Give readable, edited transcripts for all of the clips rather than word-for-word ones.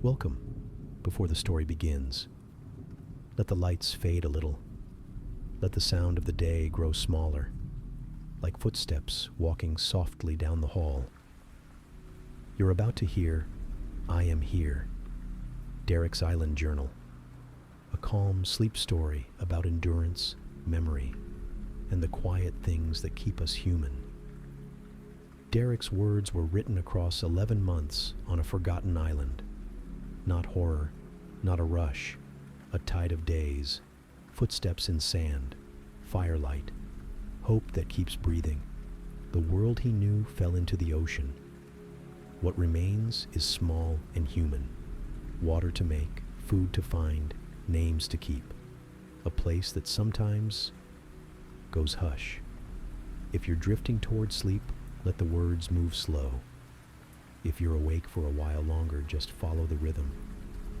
Welcome, before the story begins. Let the lights fade a little. Let the sound of the day grow smaller, like footsteps walking softly down the hall. You're about to hear I Am Here, Derrick's Island Journal, a calm sleep story about endurance, memory, and the quiet things that keep us human. Derrick's words were written across 11 months on a forgotten island. Not horror, not a rush, a tide of days, footsteps in sand, firelight, hope that keeps breathing. The world he knew fell into the ocean. What remains is small and human. Water to make, food to find, names to keep. A place that sometimes goes hush. If you're drifting toward sleep, let the words move slow. If you're awake for a while longer, just follow the rhythm.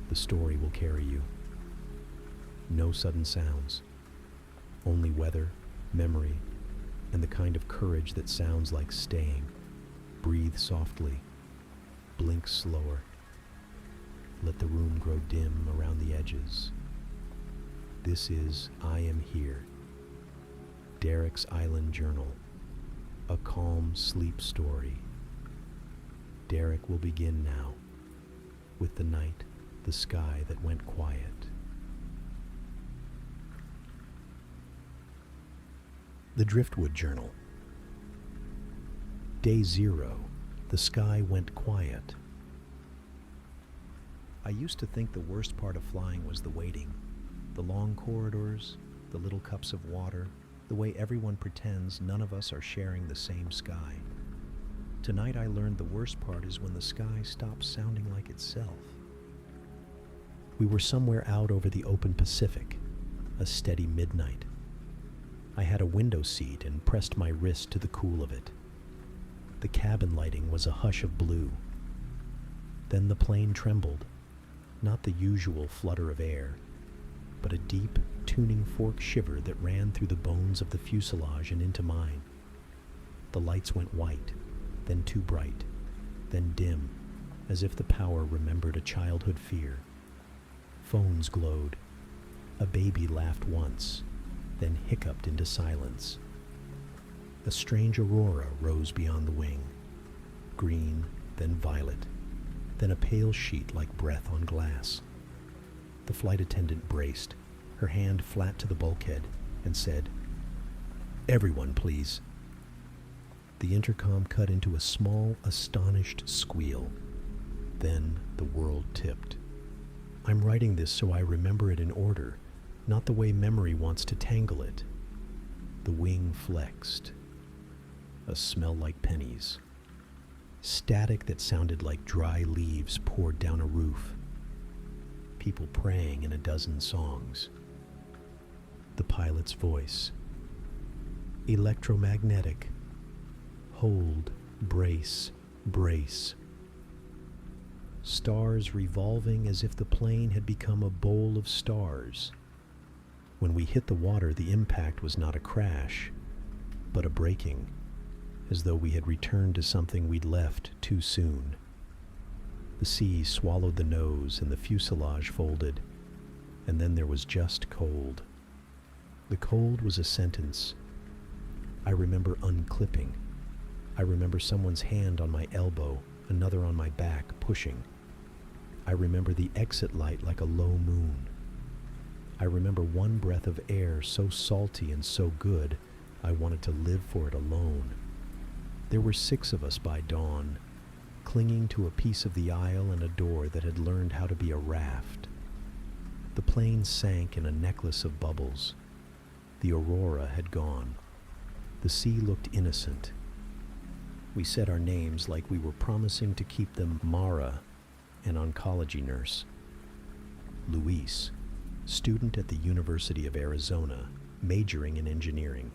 The story will carry you. No sudden sounds. Only weather, memory, and the kind of courage that sounds like staying. Breathe softly. Blink slower. Let the room grow dim around the edges. This is I Am Here, Derrick's Island Journal, a calm sleep story. Derrick will begin now, with the night, the sky that went quiet. The Driftwood Journal. Day 0, the sky went quiet. I used to think the worst part of flying was the waiting, the long corridors, the little cups of water, the way everyone pretends none of us are sharing the same sky. Tonight I learned the worst part is when the sky stops sounding like itself. We were somewhere out over the open Pacific, a steady midnight. I had a window seat and pressed my wrist to the cool of it. The cabin lighting was a hush of blue. Then the plane trembled, not the usual flutter of air, but a deep, tuning fork shiver that ran through the bones of the fuselage and into mine. The lights went white, then too bright, then dim, as if the power remembered a childhood fear. Phones glowed. A baby laughed once, then hiccuped into silence. A strange aurora rose beyond the wing, green, then violet, then a pale sheet like breath on glass. The flight attendant braced, her hand flat to the bulkhead, and said, "Everyone, please." The intercom cut into a small, astonished squeal. Then the world tipped. I'm writing this so I remember it in order, not the way memory wants to tangle it. The wing flexed. A smell like pennies. Static that sounded like dry leaves poured down a roof. People praying in a dozen songs. The pilot's voice. Electromagnetic. Hold, brace, brace. Stars revolving as if the plane had become a bowl of stars. When we hit the water, the impact was not a crash, but a breaking, as though we had returned to something we'd left too soon. The sea swallowed the nose and the fuselage folded, and then there was just cold. The cold was a sentence. I remember unclipping. I remember someone's hand on my elbow, another on my back, pushing. I remember the exit light like a low moon. I remember one breath of air so salty and so good, I wanted to live for it alone. There were 6 of us by dawn, clinging to a piece of the aisle and a door that had learned how to be a raft. The plane sank in a necklace of bubbles. The aurora had gone. The sea looked innocent. We said our names like we were promising to keep them Mara, an oncology nurse. Luis, student at the University of Arizona, majoring in engineering.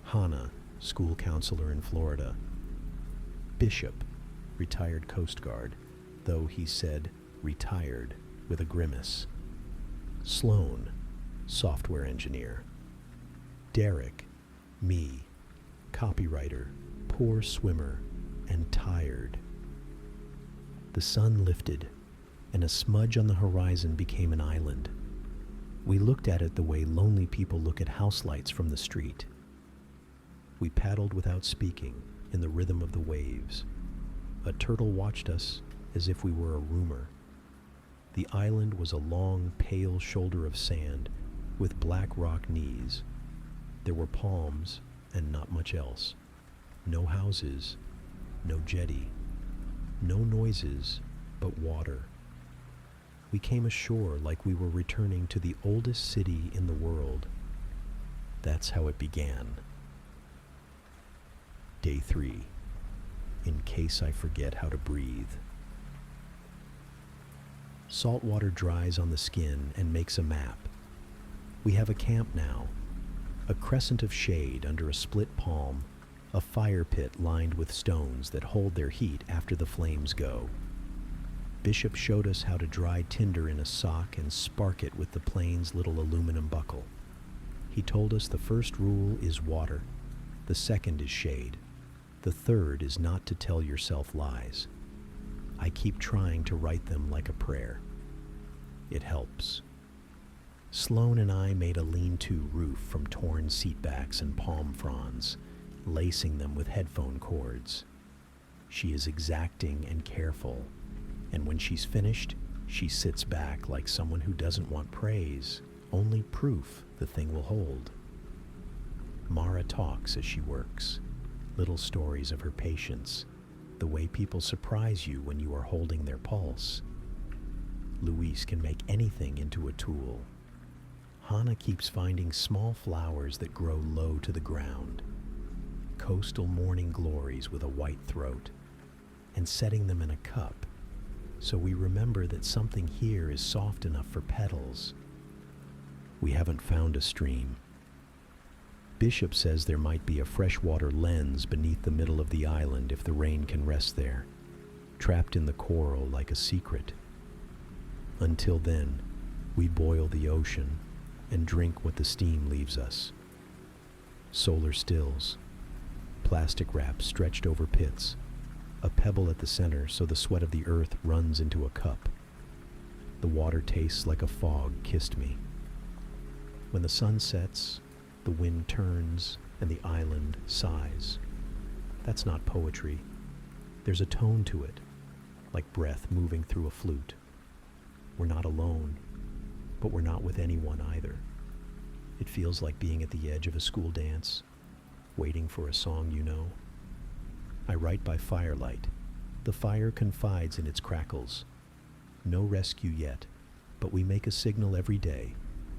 Hannah, school counselor in Florida. Bishop, retired Coast Guard, though he said retired with a grimace. Sloan, software engineer. Derrick, me, copywriter, poor swimmer, and tired. The sun lifted, and a smudge on the horizon became an island. We looked at it the way lonely people look at house lights from the street. We paddled without speaking, in the rhythm of the waves. A turtle watched us as if we were a rumor. The island was a long, pale shoulder of sand with black rock knees. There were palms and not much else. No houses, no jetty, no noises but water. We came ashore like we were returning to the oldest city in the world. That's how it began. Day 3. In case I forget how to breathe. Salt water dries on the skin and makes a map. We have a camp now. A crescent of shade under a split palm, a fire pit lined with stones that hold their heat after the flames go. Bishop showed us how to dry tinder in a sock and spark it with the plane's little aluminum buckle. He told us the first rule is water, the second is shade, the third is not to tell yourself lies. I keep trying to write them like a prayer. It helps. Sloane and I made a lean-to roof from torn seatbacks and palm fronds, lacing them with headphone cords. She is exacting and careful, and when she's finished, she sits back like someone who doesn't want praise, only proof the thing will hold. Mara talks as she works, little stories of her patience, the way people surprise you when you are holding their pulse. Luis can make anything into a tool. Hannah keeps finding small flowers that grow low to the ground, coastal morning glories with a white throat, and setting them in a cup, so we remember that something here is soft enough for petals. We haven't found a stream. Bishop says there might be a freshwater lens beneath the middle of the island if the rain can rest there, trapped in the coral like a secret. Until then, we boil the ocean and drink what the steam leaves us. Solar stills, plastic wrap stretched over pits, a pebble at the center so the sweat of the earth runs into a cup. The water tastes like a fog kissed me. When the sun sets, the wind turns and the island sighs. That's not poetry. There's a tone to it, like breath moving through a flute. We're not alone, but we're not with anyone either. It feels like being at the edge of a school dance, waiting for a song you know. I write by firelight. The fire confides in its crackles. No rescue yet, but we make a signal every day.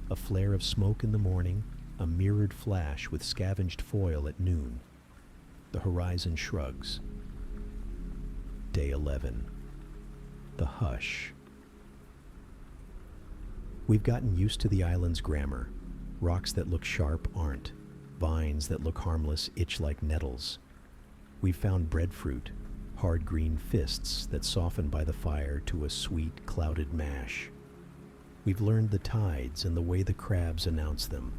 A flare of smoke in the morning, a mirrored flash with scavenged foil at noon. The horizon shrugs. Day 11. The hush. We've gotten used to the island's grammar. Rocks that look sharp aren't. Vines that look harmless itch like nettles. We've found breadfruit, hard green fists that soften by the fire to a sweet, clouded mash. We've learned the tides and the way the crabs announce them,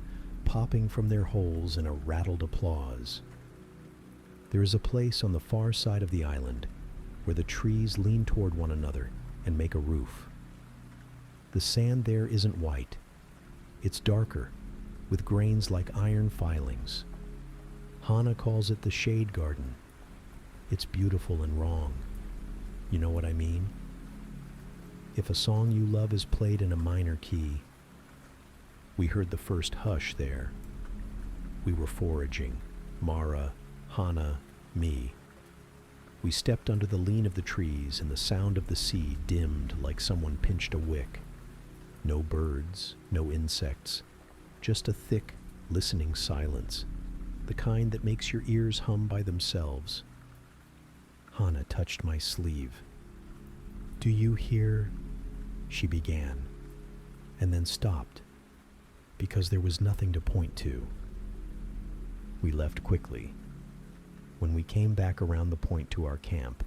popping from their holes in a rattled applause. There is a place on the far side of the island where the trees lean toward one another and make a roof. The sand there isn't white. It's darker, with grains like iron filings. Hannah calls it the shade garden. It's beautiful and wrong. You know what I mean? If a song you love is played in a minor key. We heard the first hush there. We were foraging. Mara, Hannah, me. We stepped under the lean of the trees and the sound of the sea dimmed like someone pinched a wick. No birds, no insects, just a thick, listening silence, the kind that makes your ears hum by themselves. Hannah touched my sleeve. "Do you hear?" she began, and then stopped, because there was nothing to point to. We left quickly. When we came back around the point to our camp,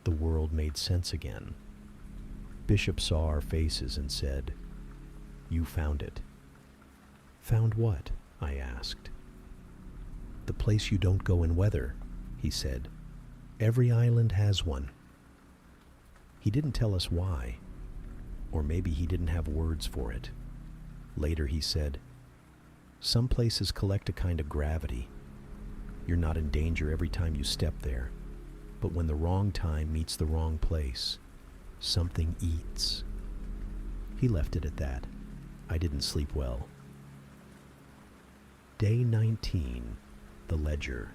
the world made sense again. Bishop saw our faces and said, "You found it." "Found what?" I asked. "The place you don't go in weather," he said. "Every island has one." He didn't tell us why. Or maybe he didn't have words for it. Later he said, "Some places collect a kind of gravity. You're not in danger every time you step there. But when the wrong time meets the wrong place, something eats." He left it at that. I didn't sleep well. Day 19, the ledger.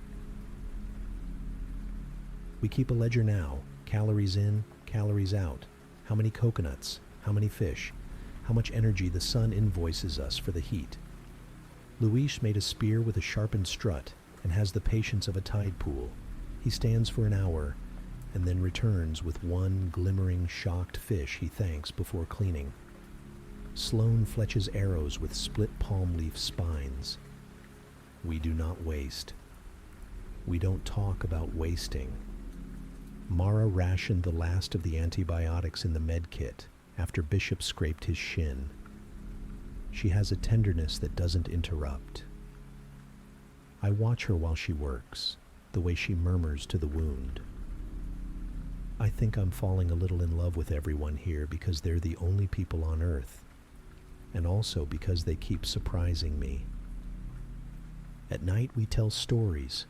We keep a ledger now. Calories in, calories out. How many coconuts? How many fish? How much energy the sun invoices us for the heat. Luis made a spear with a sharpened strut and has the patience of a tide pool. He stands for an hour and then returns with one glimmering, shocked fish he thanks before cleaning. Sloane fletches arrows with split palm leaf spines. We do not waste. We don't talk about wasting. Mara rationed the last of the antibiotics in the med kit after Bishop scraped his shin. She has a tenderness that doesn't interrupt. I watch her while she works, the way she murmurs to the wound. I think I'm falling a little in love with everyone here because they're the only people on Earth, and also because they keep surprising me. At night we tell stories,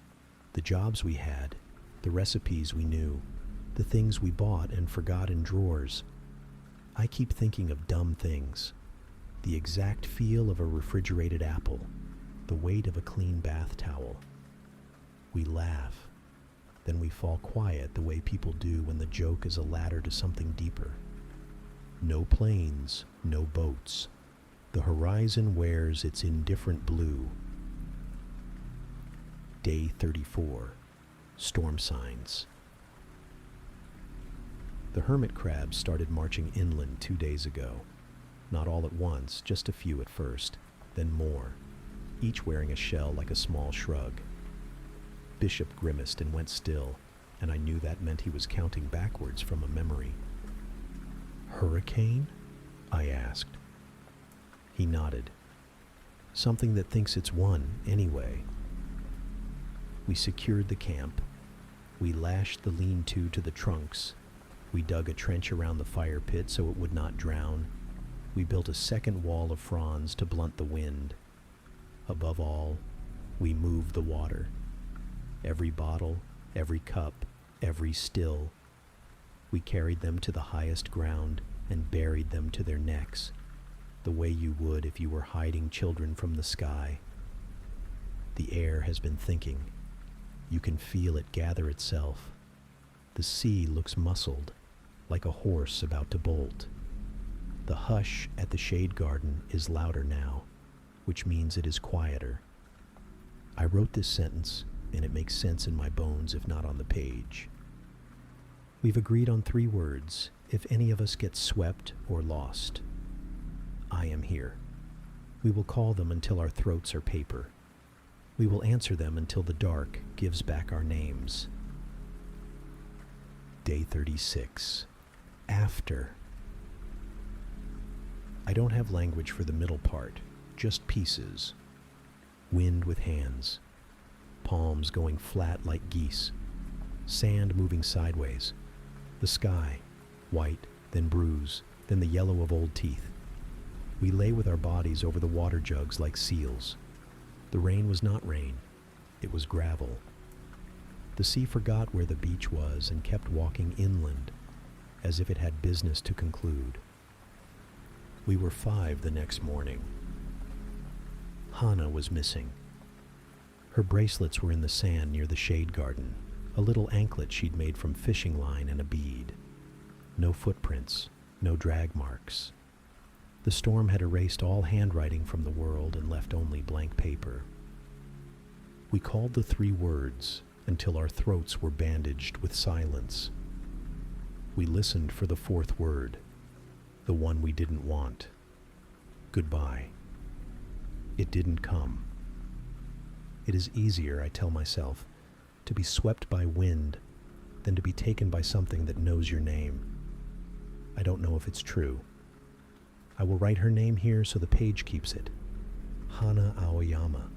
the jobs we had, the recipes we knew, the things we bought and forgot in drawers. I keep thinking of dumb things, the exact feel of a refrigerated apple, the weight of a clean bath towel. We laugh, then we fall quiet the way people do when the joke is a ladder to something deeper. No planes, no boats. The horizon wears its indifferent blue. Day 34. Storm signs. The hermit crabs started marching inland 2 days ago. Not all at once, just a few at first, then more, each wearing a shell like a small shrug. Bishop grimaced and went still, and I knew that meant he was counting backwards from a memory. "Hurricane?" I asked. He nodded. "Something that thinks it's one, anyway." We secured the camp. We lashed the lean-to to the trunks. We dug a trench around the fire pit so it would not drown. We built a second wall of fronds to blunt the wind. Above all, we moved the water. Every bottle, every cup, every still. We carried them to the highest ground and buried them to their necks, the way you would if you were hiding children from the sky. The air has been thinking. You can feel it gather itself. The sea looks muscled, like a horse about to bolt. The hush at the shade garden is louder now, which means it is quieter. I wrote this sentence, and it makes sense in my bones if not on the page. We've agreed on 3 words, if any of us gets swept or lost. I am here. We will call them until our throats are paper. We will answer them until the dark gives back our names. Day 36. After. I don't have language for the middle part, just pieces. Wind with hands. Palms going flat like geese. Sand moving sideways. The sky, white, then bruise, then the yellow of old teeth. We lay with our bodies over the water jugs like seals. The rain was not rain. It was gravel. The sea forgot where the beach was and kept walking inland, as if it had business to conclude. We were 5 the next morning. Hannah was missing. Her bracelets were in the sand near the shade garden, a little anklet she'd made from fishing line and a bead. No footprints, no drag marks. The storm had erased all handwriting from the world and left only blank paper. We called the 3 words until our throats were bandaged with silence. We listened for the 4th word, the one we didn't want. Goodbye. It didn't come. It is easier, I tell myself, to be swept by wind than to be taken by something that knows your name. I don't know if it's true. I will write her name here so the page keeps it. Hana Aoyama.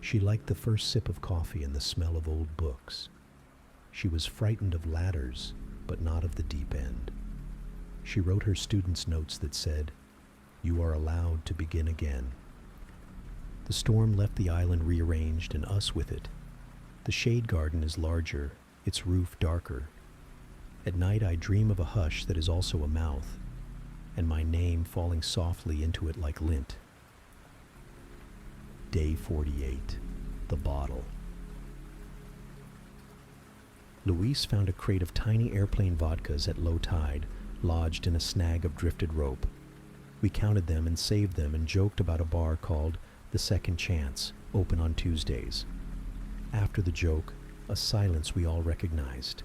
She liked the first sip of coffee and the smell of old books. She was frightened of ladders, but not of the deep end. She wrote her students' notes that said, "You are allowed to begin again." The storm left the island rearranged and us with it. The shade garden is larger, its roof darker. At night I dream of a hush that is also a mouth, and my name falling softly into it like lint. Day 48. The bottle. Luis found a crate of tiny airplane vodkas at low tide, lodged in a snag of drifted rope. We counted them and saved them and joked about a bar called The Second Chance, open on Tuesdays. After the joke, a silence we all recognized,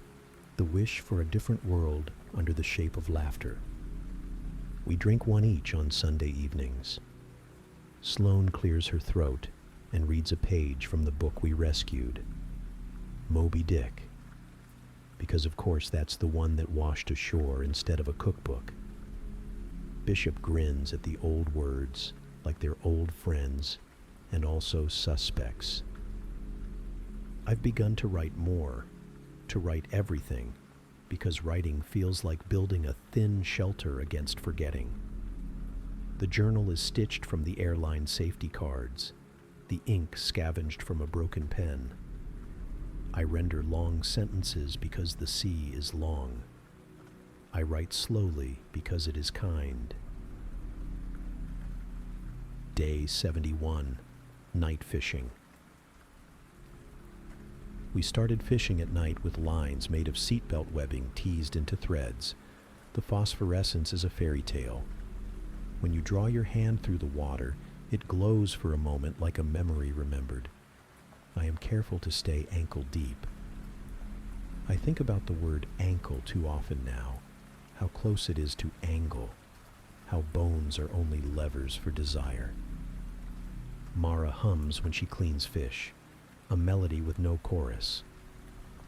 the wish for a different world under the shape of laughter. We drink one each on Sunday evenings. Sloane clears her throat and reads a page from the book we rescued, Moby Dick, because of course that's the one that washed ashore instead of a cookbook. Bishop grins at the old words like they're old friends and also suspects. I've begun to write more, to write everything, because writing feels like building a thin shelter against forgetting. The journal is stitched from the airline safety cards, the ink scavenged from a broken pen. I render long sentences because the sea is long. I write slowly because it is kind. Day 71. Night fishing. We started fishing at night with lines made of seatbelt webbing teased into threads. The phosphorescence is a fairy tale. When you draw your hand through the water, it glows for a moment like a memory remembered. I am careful to stay ankle deep. I think about the word ankle too often now, how close it is to angle, how bones are only levers for desire. Mara hums when she cleans fish, a melody with no chorus.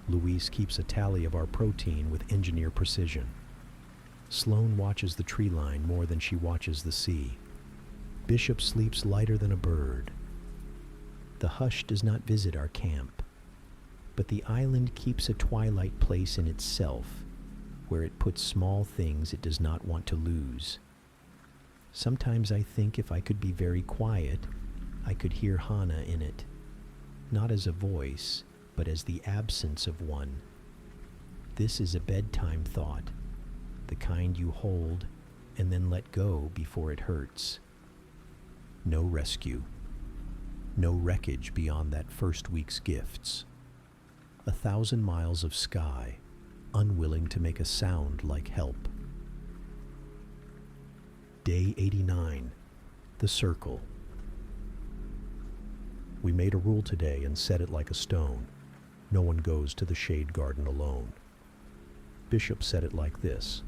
Luis keeps a tally of our protein with engineer precision. Sloane watches the tree line more than she watches the sea. Bishop sleeps lighter than a bird. The hush does not visit our camp, but the island keeps a twilight place in itself, where it puts small things it does not want to lose. Sometimes I think if I could be very quiet, I could hear Hana in it, not as a voice, but as the absence of one. This is a bedtime thought, the kind you hold and then let go before it hurts. No rescue. No wreckage beyond that first week's gifts. 1,000 miles of sky, unwilling to make a sound like help. Day 89. The circle. We made a rule today and set it like a stone. No one goes to the shade garden alone. Bishop said it like this: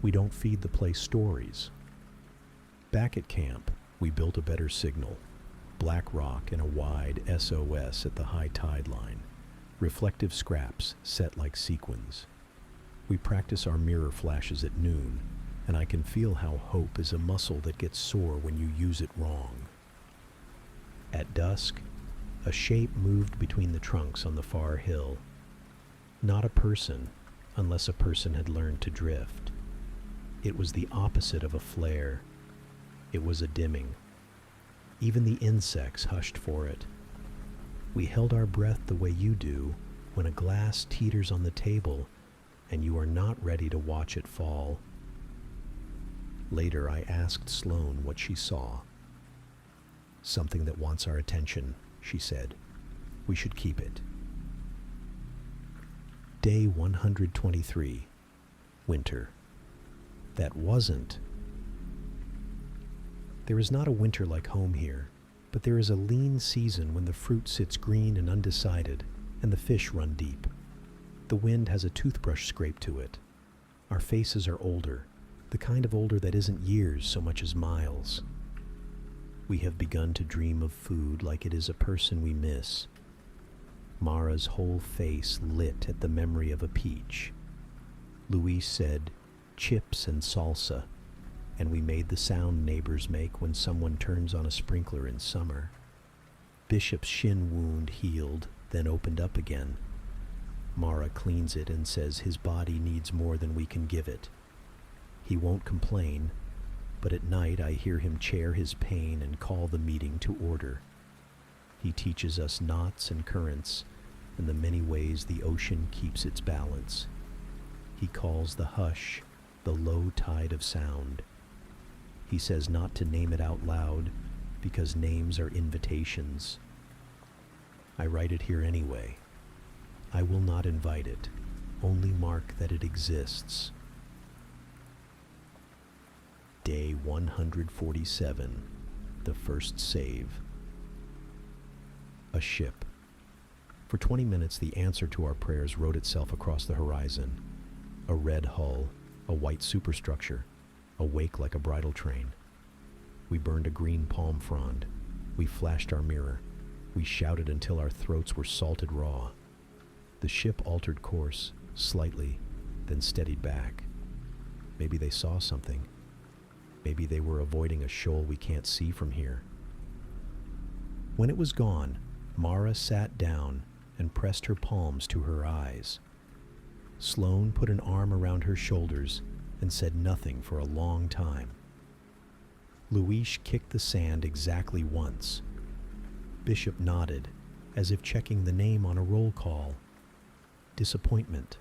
we don't feed the place stories. Back at camp, we built a better signal. Black rock and a wide SOS at the high tide line. Reflective scraps set like sequins. We practice our mirror flashes at noon, and I can feel how hope is a muscle that gets sore when you use it wrong. At dusk, a shape moved between the trunks on the far hill. Not a person, unless a person had learned to drift. It was the opposite of a flare. It was a dimming. Even the insects hushed for it. We held our breath the way you do when a glass teeters on the table and you are not ready to watch it fall. Later, I asked Sloane what she saw. Something that wants our attention, she said. We should keep it. Day 123. Winter. That wasn't. There is not a winter like home here, but there is a lean season when the fruit sits green and undecided, and the fish run deep. The wind has a toothbrush scrape to it. Our faces are older, the kind of older that isn't years so much as miles. We have begun to dream of food like it is a person we miss. Mara's whole face lit at the memory of a peach. Luis said, chips and salsa, and we made the sound neighbors make when someone turns on a sprinkler in summer. Bishop's shin wound healed, then opened up again. Mara cleans it and says his body needs more than we can give it. He won't complain, but at night I hear him chair his pain and call the meeting to order. He teaches us knots and currents and the many ways the ocean keeps its balance. He calls the hush the low tide of sound. He says not to name it out loud because names are invitations. I write it here anyway. I will not invite it, only mark that it exists. Day 147, the first save. A ship. For 20 minutes, the answer to our prayers wrote itself across the horizon. A red hull, a white superstructure, a wake like a bridal train. We burned a green palm frond. We flashed our mirror. We shouted until our throats were salted raw. The ship altered course, slightly, then steadied back. Maybe they saw something. Maybe they were avoiding a shoal we can't see from here. When it was gone, Mara sat down and pressed her palms to her eyes. Sloane put an arm around her shoulders and said nothing for a long time. Luis kicked the sand exactly once. Bishop nodded, as if checking the name on a roll call. Disappointment.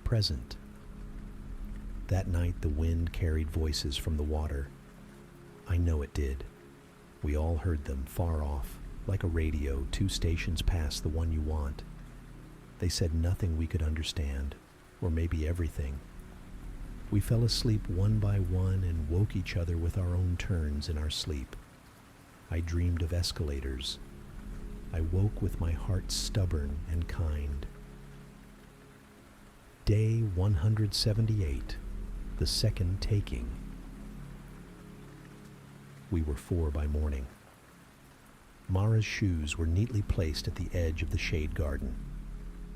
Present. That night the wind carried voices from the water. I know it did. We all heard them far off, like a radio 2 stations past the one you want. They said nothing we could understand, or maybe everything. We fell asleep one by one and woke each other with our own turns in our sleep. I dreamed of escalators. I woke with my heart stubborn and kind. Day 178, the second taking. We were 4 by morning. Mara's shoes were neatly placed at the edge of the shade garden.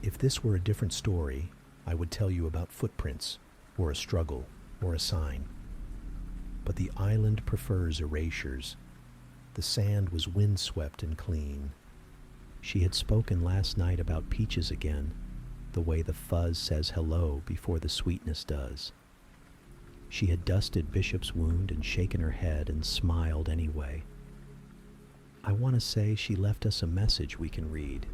If this were a different story, I would tell you about footprints, or a struggle, or a sign. But the island prefers erasures. The sand was windswept and clean. She had spoken last night about peaches again, the way the fuzz says hello before the sweetness does. She had dusted Bishop's wound and shaken her head and smiled anyway. I want to say she left us a message we can read.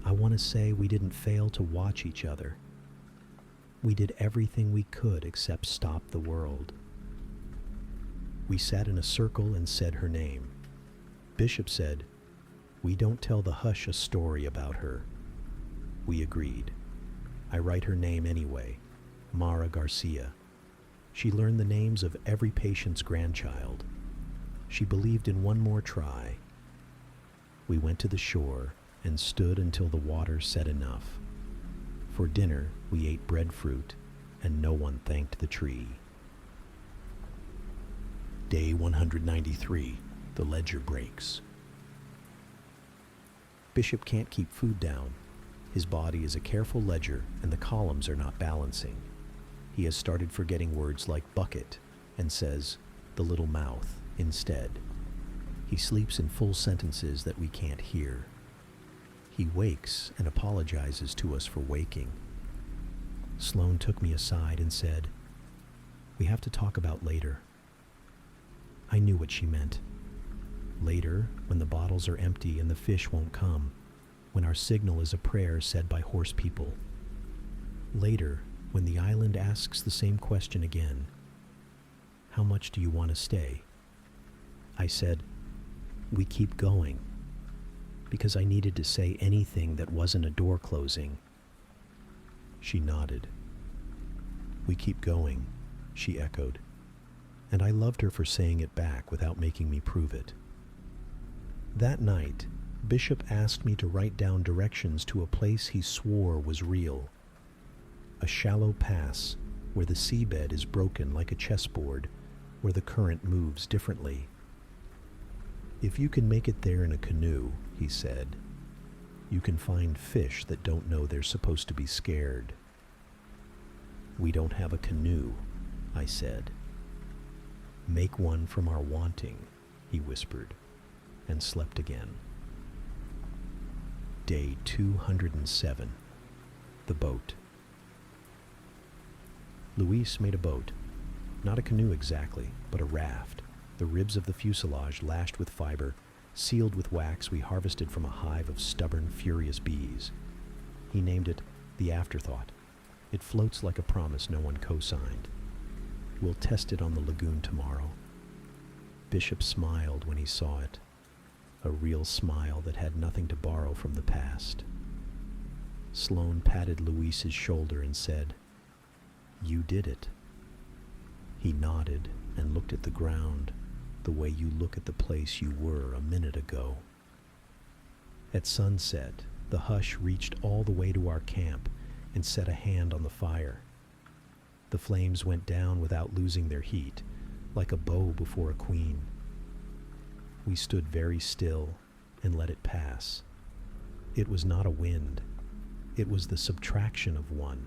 I want to say we didn't fail to watch each other. We did everything we could except stop the world. We sat in a circle and said her name. Bishop said, "We don't tell the hush a story about her." We agreed. I write her name anyway, Mara Garcia. She learned the names of every patient's grandchild. She believed in one more try. We went to the shore and stood until the water said enough. For dinner, we ate breadfruit, and no one thanked the tree. Day 193, the ledger breaks. Bishop can't keep food down. His body is a careful ledger, and the columns are not balancing. He has started forgetting words like bucket, and says, "the little mouth," instead. He sleeps in full sentences that we can't hear. He wakes and apologizes to us for waking. Sloane took me aside and said, "We have to talk about later." I knew what she meant. Later, when the bottles are empty and the fish won't come, when our signal is a prayer said by horse people. Later, when the island asks the same question again, "How much do you want to stay?" I said, "We keep going," because I needed to say anything that wasn't a door closing. She nodded. "We keep going," she echoed, and I loved her for saying it back without making me prove it. That night, Bishop asked me to write down directions to a place he swore was real. A shallow pass where the seabed is broken like a chessboard, where the current moves differently. If you can make it there in a canoe, he said, you can find fish that don't know they're supposed to be scared. We don't have a canoe, I said. Make one from our wanting, he whispered, and slept again. Day 207. The boat. Luis made a boat, Not a canoe exactly, but a raft. The ribs of the fuselage lashed with fiber, sealed with wax we harvested from a hive of stubborn, furious bees. He named it the Afterthought. It floats like a promise no one co-signed. We'll test it on the lagoon tomorrow. Bishop smiled when he saw it, a real smile that had nothing to borrow from the past. Sloane patted Luis's shoulder and said, "You did it." He nodded and looked at the ground, the way you look at the place you were a minute ago. At sunset, the hush reached all the way to our camp and set a hand on the fire. The flames went down without losing their heat, like a bow before a queen. We stood very still and let it pass. It was not a wind. It was the subtraction of one.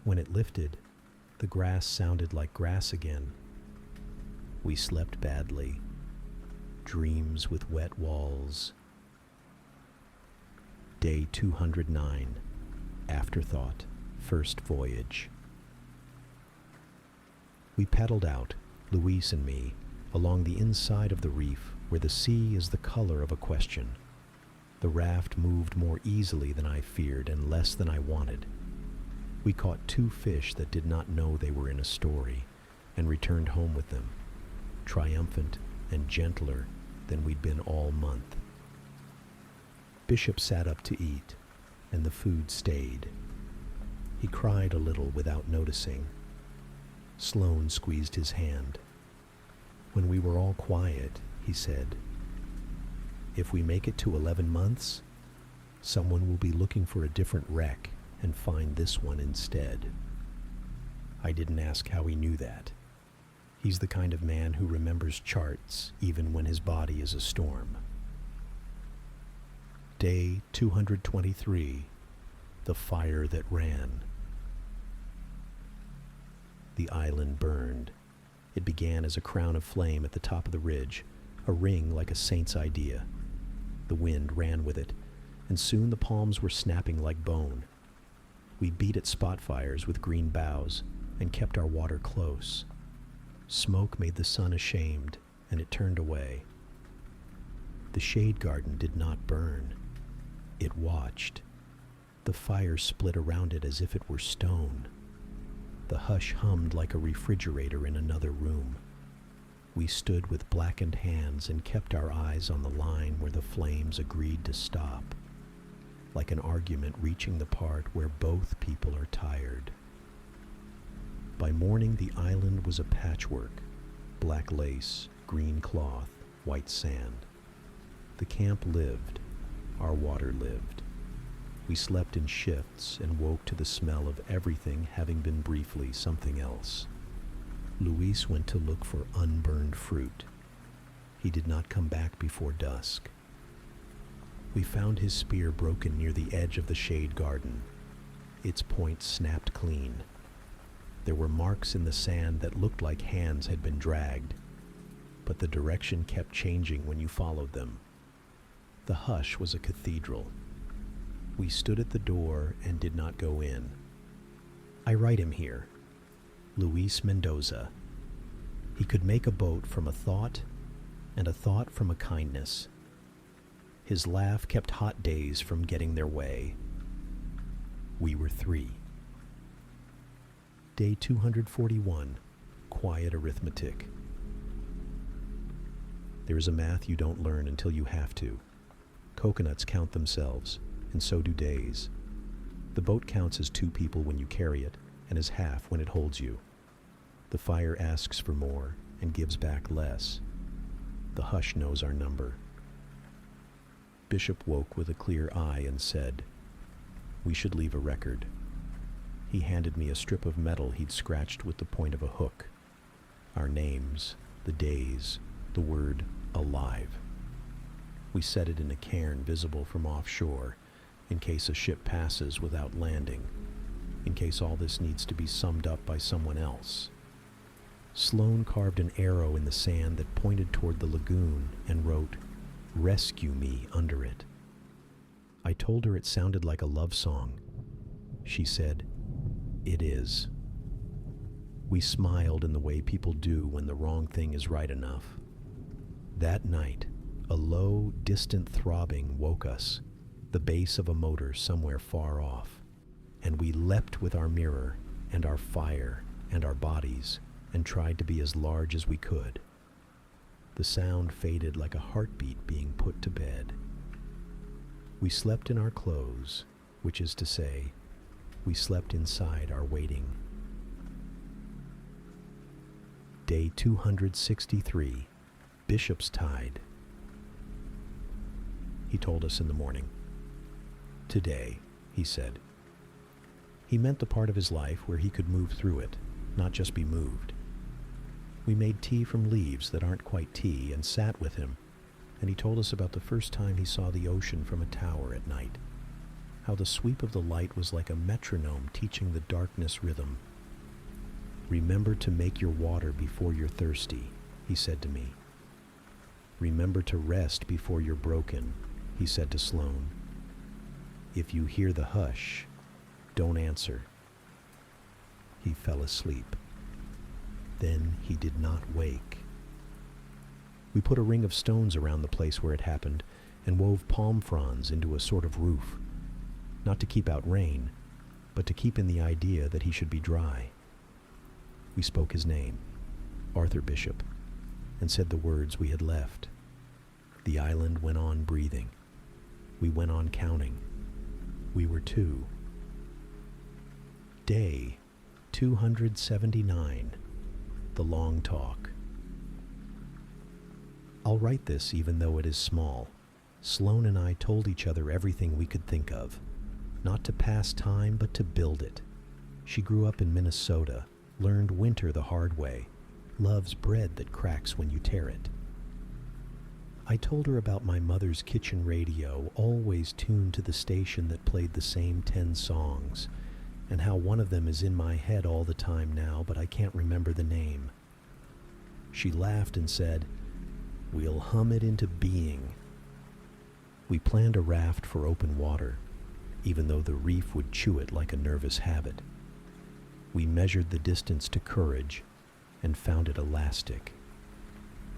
When it lifted, the grass sounded like grass again. We slept badly. Dreams with wet walls. Day 209. Afterthought. First voyage. We paddled out, Luis and me, along the inside of the reef where the sea is the color of a question. The raft moved more easily than I feared and less than I wanted. We caught 2 fish that did not know they were in a story and returned home with them, triumphant and gentler than we'd been all month. Bishop sat up to eat, and the food stayed. He cried a little without noticing. Sloane squeezed his hand. When we were all quiet, he said, "If we make it to 11 months, someone will be looking for a different wreck and find this one instead." I didn't ask how he knew that. He's the kind of man who remembers charts even when his body is a storm. Day 223. The Fire That Ran. The island burned. It began as a crown of flame at the top of the ridge, a ring like a saint's idea. The wind ran with it, and soon the palms were snapping like bone. We beat at spot fires with green boughs and kept our water close. Smoke made the sun ashamed, and it turned away. The shade garden did not burn. It watched. The fire split around it as if it were stone. The hush hummed like a refrigerator in another room. We stood with blackened hands and kept our eyes on the line where the flames agreed to stop, like an argument reaching the part where both people are tired. By morning, the island was a patchwork: black lace, green cloth, white sand. The camp lived. Our water lived. We slept in shifts and woke to the smell of everything having been briefly something else. Luis went to look for unburned fruit. He did not come back before dusk. We found his spear broken near the edge of the shade garden. Its point snapped clean. There were marks in the sand that looked like hands had been dragged, but the direction kept changing when you followed them. The hush was a cathedral. We stood at the door and did not go in. I write him here, Luis Mendoza. He could make a boat from a thought, and a thought from a kindness. His laugh kept hot days from getting their way. We were 3. Day 241, quiet arithmetic. There is a math you don't learn until you have to. Coconuts count themselves, and so do days. The boat counts as 2 people when you carry it, and as half when it holds you. The fire asks for more and gives back less. The hush knows our number. Bishop woke with a clear eye and said, "We should leave a record." He handed me a strip of metal he'd scratched with the point of a hook. Our names, the days, the word alive. We set it in a cairn visible from offshore, in case a ship passes without landing, in case all this needs to be summed up by someone else. Sloane carved an arrow in the sand that pointed toward the lagoon and wrote, "Rescue me," under it. I told her it sounded like a love song. She said, "It is." We smiled in the way people do when the wrong thing is right enough. That night, a low, distant throbbing woke us, the bass of a motor somewhere far off, and we leapt with our mirror and our fire and our bodies and tried to be as large as we could. The sound faded like a heartbeat being put to bed. We slept in our clothes, which is to say, we slept inside our waiting. Day 263, Bishop's Tide. He told us in the morning. Today, he said. He meant the part of his life where he could move through it, not just be moved. We made tea from leaves that aren't quite tea and sat with him, and he told us about the first time he saw the ocean from a tower at night, how the sweep of the light was like a metronome teaching the darkness rhythm. Remember to make your water before you're thirsty, he said to me. Remember to rest before you're broken, he said to Sloane. If you hear the hush, don't answer. He fell asleep. Then he did not wake. We put a ring of stones around the place where it happened and wove palm fronds into a sort of roof, not to keep out rain, but to keep in the idea that he should be dry. We spoke his name, Arthur Bishop, and said the words we had left. The island went on breathing. We went on counting. We were two. Day 279. The long talk. I'll write this even though it is small. Sloane and I told each other everything we could think of, not to pass time but to build it. She grew up in Minnesota, learned winter the hard way, loves bread that cracks when you tear it. I told her about my mother's kitchen radio, always tuned to the station that played the same 10 songs, and how one of them is in my head all the time now, but I can't remember the name. She laughed and said, "We'll hum it into being." We planned a raft for open water, even though the reef would chew it like a nervous habit. We measured the distance to Courage and found it elastic.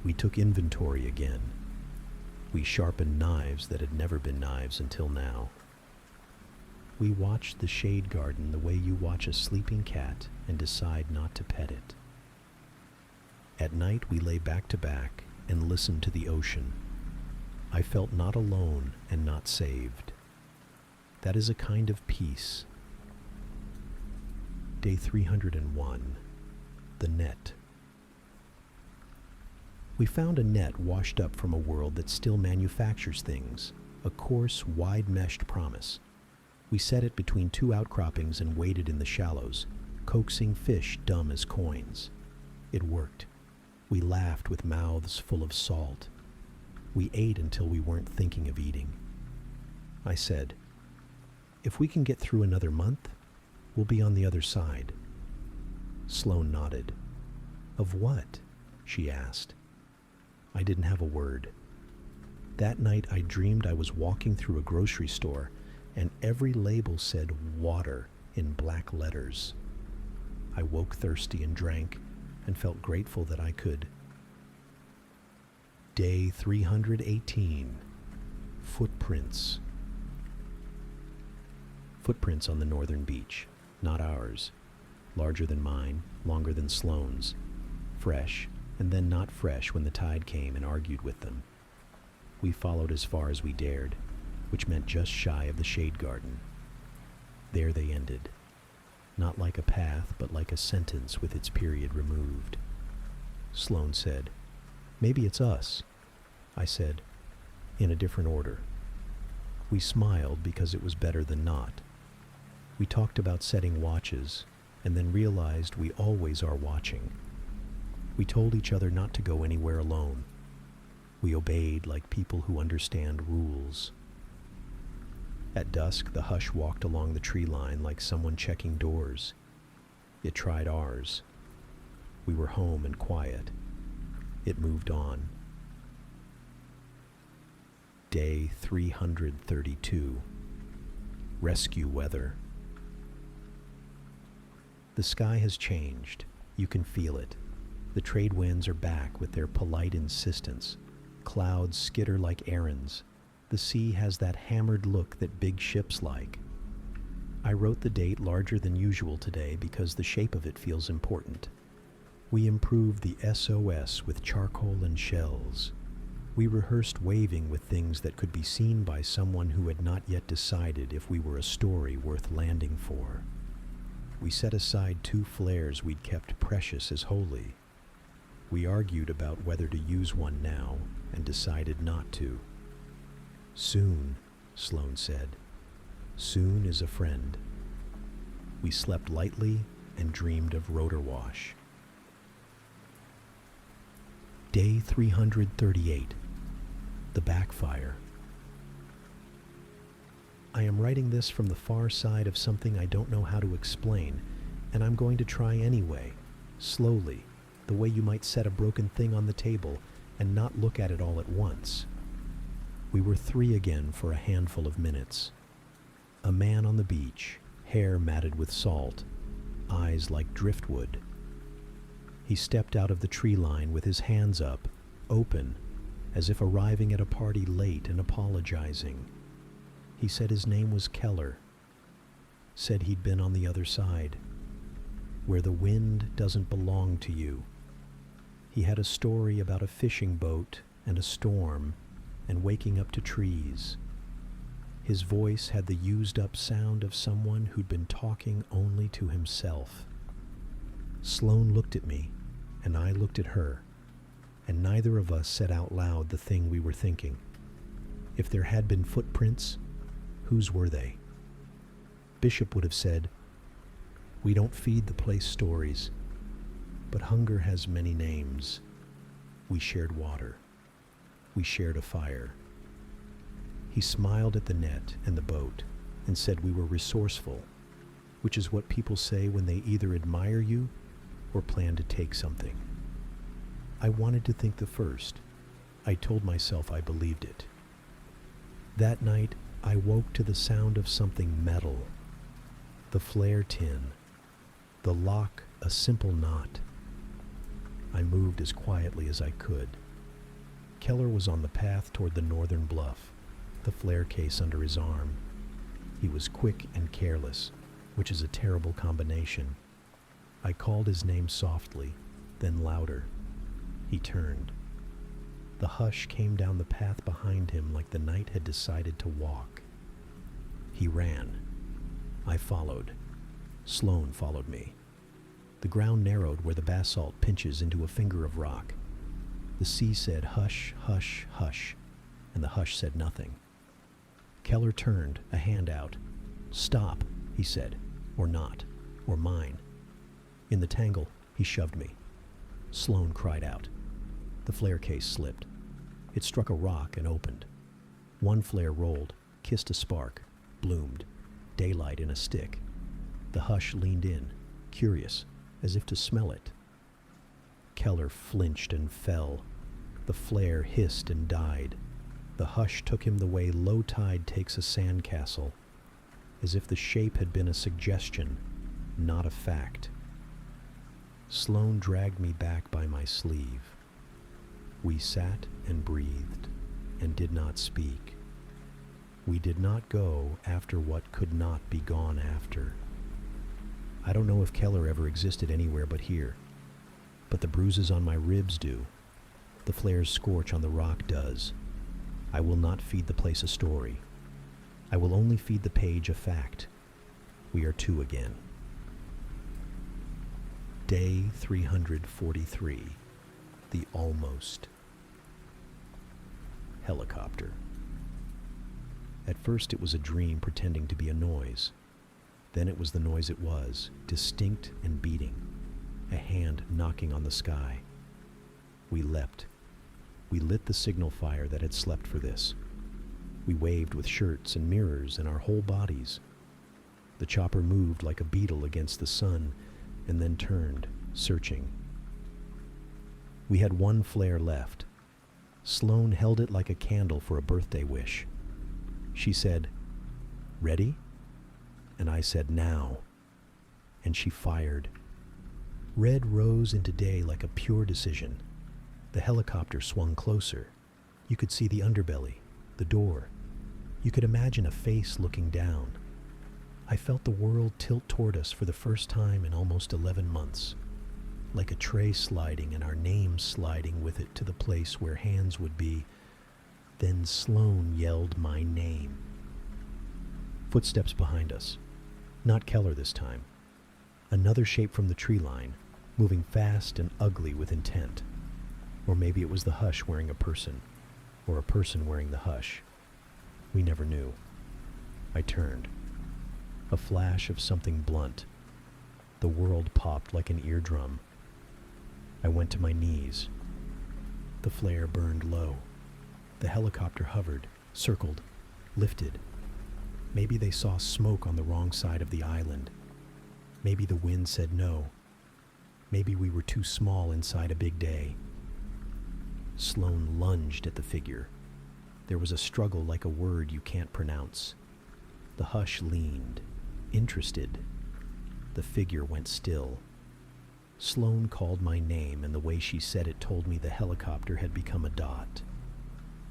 We took inventory again. We sharpened knives that had never been knives until now. We watched the shade garden the way you watch a sleeping cat and decide not to pet it. At night we lay back to back and listened to the ocean. I felt not alone and not saved. That is a kind of peace. Day 301. The net. We found a net washed up from a world that still manufactures things, a coarse, wide-meshed promise. We set it between two outcroppings and waded in the shallows, coaxing fish dumb as coins. It worked. We laughed with mouths full of salt. We ate until we weren't thinking of eating. I said, "If we can get through another month, we'll be on the other side." Sloane nodded. "Of what?" she asked. I didn't have a word. That night I dreamed I was walking through a grocery store and every label said water in black letters. I woke thirsty and drank and felt grateful that I could. Day 318. Footprints. Footprints on the northern beach, not ours. Larger than mine, longer than Sloane's. Fresh, and then not fresh when the tide came and argued with them. We followed as far as we dared, which meant just shy of the shade garden. There they ended. Not like a path, but like a sentence with its period removed. Sloane said, "Maybe it's us." I said, "In a different order." We smiled because it was better than not. We talked about setting watches, and then realized we always are watching. We told each other not to go anywhere alone. We obeyed like people who understand rules. At dusk, the hush walked along the tree line like someone checking doors. It tried ours. We were home and quiet. It moved on. Day 332. Rescue weather. The sky has changed. You can feel it. The trade winds are back with their polite insistence. Clouds skitter like errands. The sea has that hammered look that big ships like. I wrote the date larger than usual today because the shape of it feels important. We improved the SOS with charcoal and shells. We rehearsed waving with things that could be seen by someone who had not yet decided if we were a story worth landing for. We set aside 2 flares we'd kept precious as holy. We argued about whether to use one now and decided not to. Soon, Sloane said. Soon is a friend. We slept lightly and dreamed of rotor wash. Day 338. The backfire. I am writing this from the far side of something I don't know how to explain, and I'm going to try anyway, slowly, the way you might set a broken thing on the table and not look at it all at once. We were 3 again for a handful of minutes. A man on the beach, hair matted with salt, eyes like driftwood. He stepped out of the tree line with his hands up, open, as if arriving at a party late and apologizing. He said his name was Keller. Said he'd been on the other side, where the wind doesn't belong to you. He had a story about a fishing boat and a storm and waking up to trees. His voice had the used-up sound of someone who'd been talking only to himself. Sloane looked at me, and I looked at her, and neither of us said out loud the thing we were thinking. If there had been footprints, whose were they? Bishop would have said, "We don't feed the place stories, but hunger has many names. We shared water. We shared a fire." He smiled at the net and the boat and said we were resourceful, which is what people say when they either admire you or plan to take something. I wanted to think the first. I told myself I believed it. That night, I woke to the sound of something metal. The flare tin. The lock, a simple knot. I moved as quietly as I could. Keller was on the path toward the northern bluff, the flare case under his arm. He was quick and careless, which is a terrible combination. I called his name softly, then louder. He turned. The hush came down the path behind him like the night had decided to walk. He ran. I followed. Sloane followed me. The ground narrowed where the basalt pinches into a finger of rock. The sea said, "Hush, hush, hush," and the hush said nothing. Keller turned, a hand out. "Stop," he said, "or not, or mine." In the tangle, he shoved me. Sloane cried out. The flare case slipped. It struck a rock and opened. One flare rolled, kissed a spark, bloomed, daylight in a stick. The hush leaned in, curious, as if to smell it. Keller flinched and fell. The flare hissed and died. The hush took him the way low tide takes a sandcastle, as if the shape had been a suggestion, not a fact. Sloane dragged me back by my sleeve. We sat and breathed and did not speak. We did not go after what could not be gone after. I don't know if Keller ever existed anywhere but here, but the bruises on my ribs do. The flare's scorch on the rock does. I will not feed the place a story. I will only feed the page a fact. We are 2 again. Day 343. The almost. Helicopter. At first it was a dream pretending to be a noise. Then it was the noise it was, distinct and beating. A hand knocking on the sky. We leapt. We lit the signal fire that had slept for this. We waved with shirts and mirrors and our whole bodies. The chopper moved like a beetle against the sun and then turned, searching. We had 1 flare left. Sloane held it like a candle for a birthday wish. She said, "Ready?" And I said, "Now." And she fired. Red rose into day like a pure decision. The helicopter swung closer. You could see the underbelly, the door. You could imagine a face looking down. I felt the world tilt toward us for the first time in almost 11 months, like a tray sliding and our names sliding with it to the place where hands would be. Then Sloan yelled my name. Footsteps behind us. Not Keller this time. Another shape from the tree line, moving fast and ugly with intent. Or maybe it was the hush wearing a person, or a person wearing the hush. We never knew. I turned. A flash of something blunt. The world popped like an eardrum. I went to my knees. The flare burned low. The helicopter hovered, circled, lifted. Maybe they saw smoke on the wrong side of the island. Maybe the wind said no. Maybe we were too small inside a big day. Sloan lunged at the figure. There was a struggle like a word you can't pronounce. The hush leaned, interested. The figure went still. Sloan called my name, and the way she said it told me the helicopter had become a dot.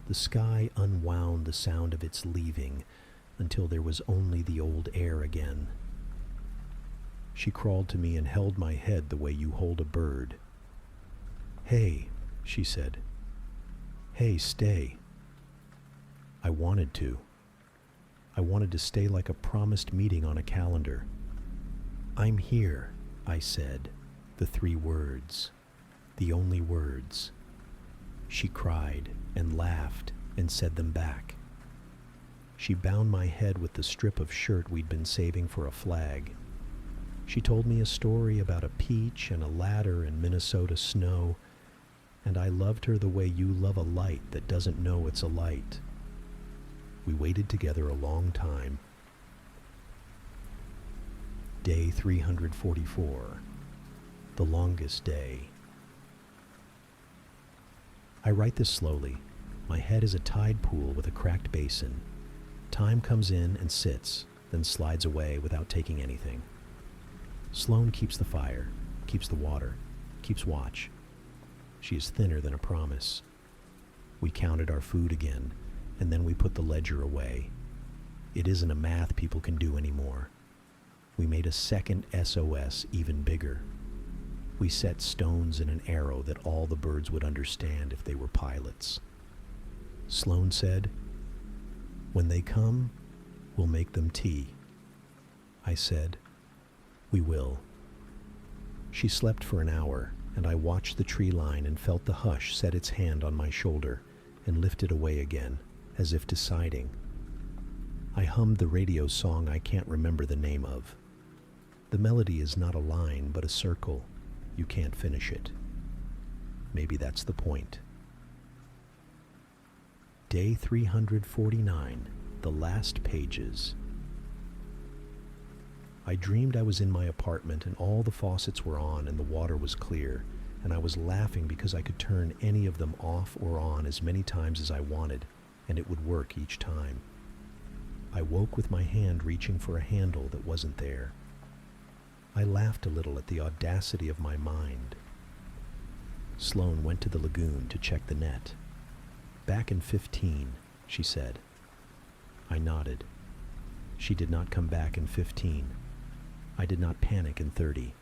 The sky unwound the sound of its leaving until there was only the old air again. She crawled to me and held my head the way you hold a bird. "Hey," she said. "Hey, stay." I wanted to. I wanted to stay like a promised meeting on a calendar. "I'm here," I said, the 3 words, the only words. She cried and laughed and said them back. She bound my head with the strip of shirt we'd been saving for a flag. She told me a story about a peach and a ladder in Minnesota snow, and I loved her the way you love a light that doesn't know it's a light. We waited together a long time. Day 344, the longest day. I write this slowly. My head is a tide pool with a cracked basin. Time comes in and sits, then slides away without taking anything. Sloan keeps the fire, keeps the water, keeps watch. She is thinner than a promise. We counted our food again, and then we put the ledger away. It isn't a math people can do anymore. We made a second SOS even bigger. We set stones in an arrow that all the birds would understand if they were pilots. Sloan said, "When they come, we'll make them tea." I said, "We will." She slept for an hour, and I watched the tree line and felt the hush set its hand on my shoulder and lift it away again, as if deciding. I hummed the radio song I can't remember the name of. The melody is not a line, but a circle. You can't finish it. Maybe that's the point. Day 349, the last pages. I dreamed I was in my apartment and all the faucets were on and the water was clear, and I was laughing because I could turn any of them off or on as many times as I wanted, and it would work each time. I woke with my hand reaching for a handle that wasn't there. I laughed a little at the audacity of my mind. Sloan went to the lagoon to check the net. "Back in 15, she said. I nodded. She did not come back in 15. I did not panic in 30.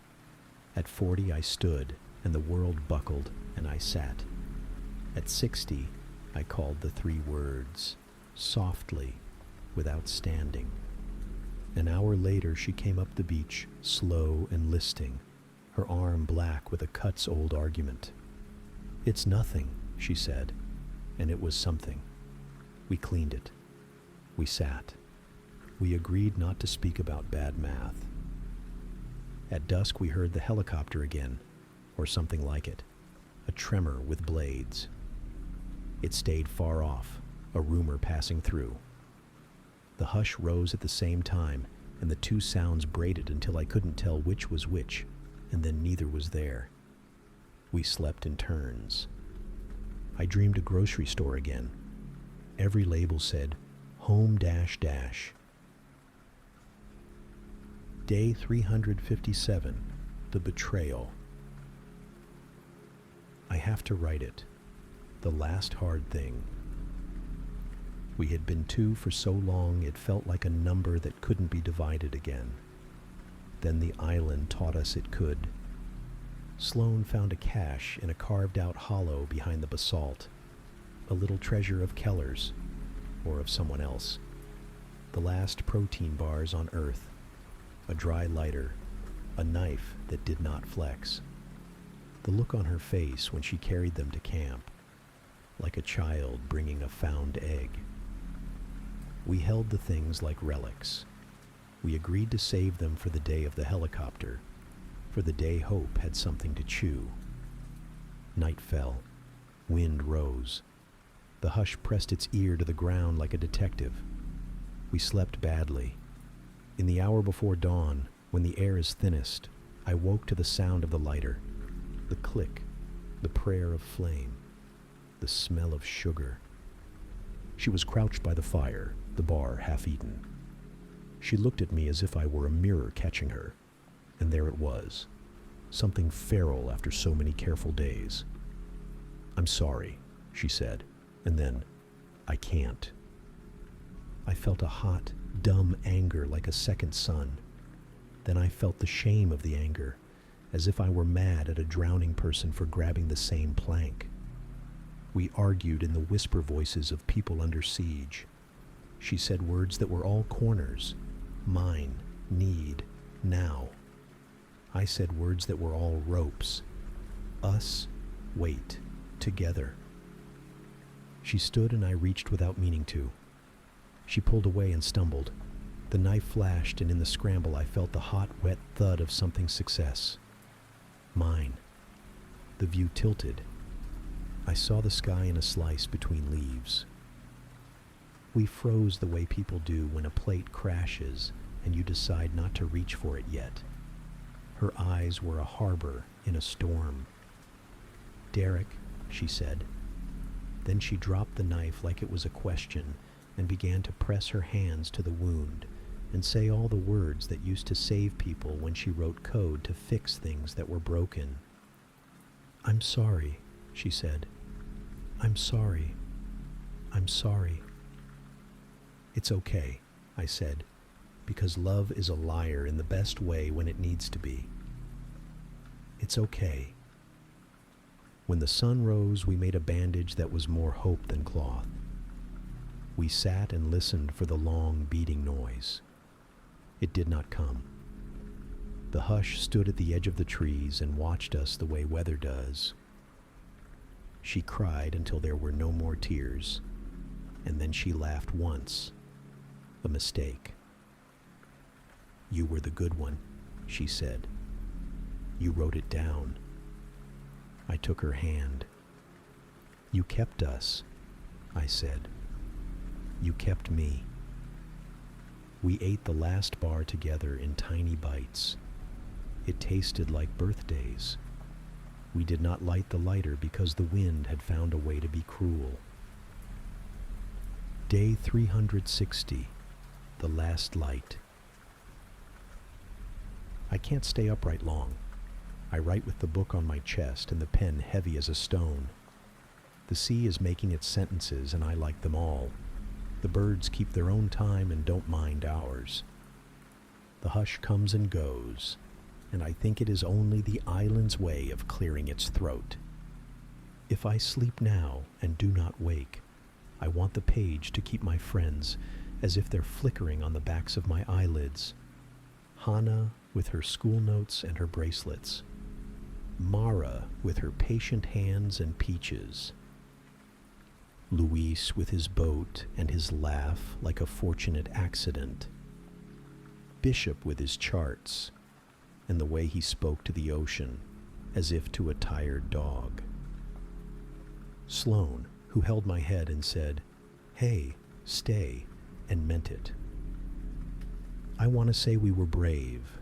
At 40 I stood, and the world buckled, and I sat. At 60 I called the 3 words, softly, without standing. An hour later she came up the beach, slow and listing, her arm black with a Cut's old argument. "It's nothing," she said, and it was something. We cleaned it. We sat. We agreed not to speak about bad math. At dusk we heard the helicopter again, or something like it, a tremor with blades. It stayed far off, a rumor passing through. The hush rose at the same time, and the 2 sounds braided until I couldn't tell which was which, and then neither was there. We slept in turns. I dreamed a grocery store again. Every label said, home dash dash. Day 357, the betrayal. I have to write it. The last hard thing. We had been two for so long it felt like a number that couldn't be divided again. Then the island taught us it could. Sloane found a cache in a carved-out hollow behind the basalt, a little treasure of Keller's, or of someone else. The last protein bars on Earth, a dry lighter, a knife that did not flex. The look on her face when she carried them to camp, like a child bringing a found egg. We held the things like relics. We agreed to save them for the day of the helicopter, for the day Hope had something to chew. Night fell. Wind rose. The hush pressed its ear to the ground like a detective. We slept badly. In the hour before dawn, when the air is thinnest, I woke to the sound of the lighter, the click, the prayer of flame, the smell of sugar. She was crouched by the fire, the bar half-eaten. She looked at me as if I were a mirror catching her, and there it was, something feral after so many careful days. "I'm sorry," she said, and then, "I can't." I felt a hot, dumb anger like a second sun. Then I felt the shame of the anger, as if I were mad at a drowning person for grabbing the same plank. We argued in the whisper voices of people under siege. She said words that were all corners: mine, need, now. I said words that were all ropes: us, wait, together. She stood and I reached without meaning to. She pulled away and stumbled. The knife flashed, and in the scramble I felt the hot, wet thud of something's success. Mine. The view tilted. I saw the sky in a slice between leaves. We froze the way people do when a plate crashes and you decide not to reach for it yet. Her eyes were a harbor in a storm. "Derrick," she said. Then she dropped the knife like it was a question and began to press her hands to the wound and say all the words that used to save people when she wrote code to fix things that were broken. "I'm sorry," she said. "I'm sorry. I'm sorry." "It's okay," I said, "because love is a liar in the best way when it needs to be. It's okay." When the sun rose, we made a bandage that was more hope than cloth. We sat and listened for the long beating noise. It did not come. The hush stood at the edge of the trees and watched us the way weather does. She cried until there were no more tears, and then she laughed once. A mistake. "You were the good one," she said. "You wrote it down." I took her hand. "You kept us," I said. "You kept me." We ate the last bar together in tiny bites. It tasted like birthdays. We did not light the lighter because the wind had found a way to be cruel. Day 360, the last light. I can't stay upright long. I write with the book on my chest and the pen heavy as a stone. The sea is making its sentences and I like them all. The birds keep their own time and don't mind ours. The hush comes and goes, and I think it is only the island's way of clearing its throat. If I sleep now and do not wake, I want the page to keep my friends as if they're flickering on the backs of my eyelids. Hannah with her school notes and her bracelets. Mara with her patient hands and peaches. Luis with his boat and his laugh like a fortunate accident. Bishop with his charts and the way he spoke to the ocean as if to a tired dog. Sloane, who held my head and said, "Hey, stay," and meant it. I want to say we were brave,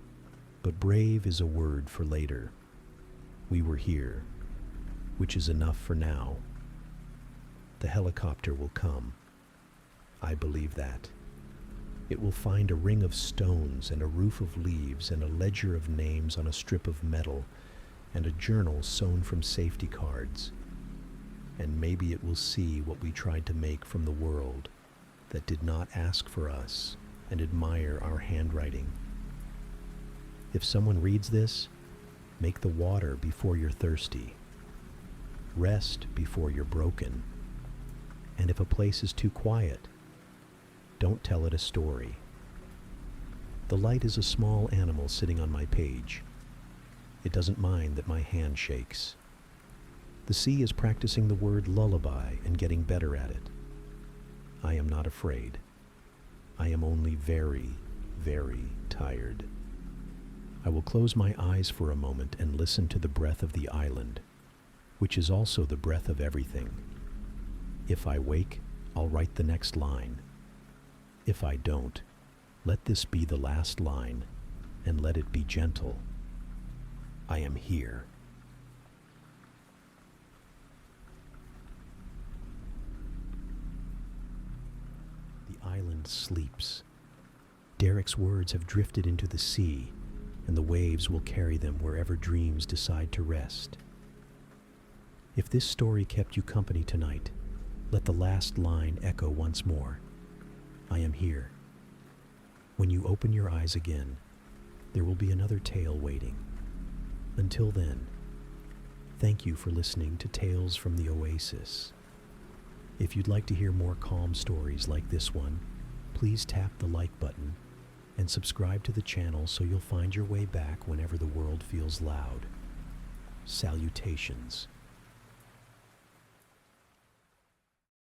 but brave is a word for later. We were here, which is enough for now. The helicopter will come. I believe that. It will find a ring of stones and a roof of leaves and a ledger of names on a strip of metal, and a journal sewn from safety cards. And maybe it will see what we tried to make from the world that did not ask for us and admire our handwriting. If someone reads this, make the water before you're thirsty. Rest before you're broken. And if a place is too quiet, don't tell it a story. The light is a small animal sitting on my page. It doesn't mind that my hand shakes. The sea is practicing the word lullaby and getting better at it. I am not afraid. I am only very, very tired. I will close my eyes for a moment and listen to the breath of the island, which is also the breath of everything. If I wake, I'll write the next line. If I don't, let this be the last line, and let it be gentle. I am here. The island sleeps. Derrick's words have drifted into the sea, and the waves will carry them wherever dreams decide to rest. If this story kept you company tonight, let the last line echo once more. I am here. When you open your eyes again, there will be another tale waiting. Until then, thank you for listening to Tales from the Oasis. If you'd like to hear more calm stories like this one, please tap the like button and subscribe to the channel so you'll find your way back whenever the world feels loud. Salutations.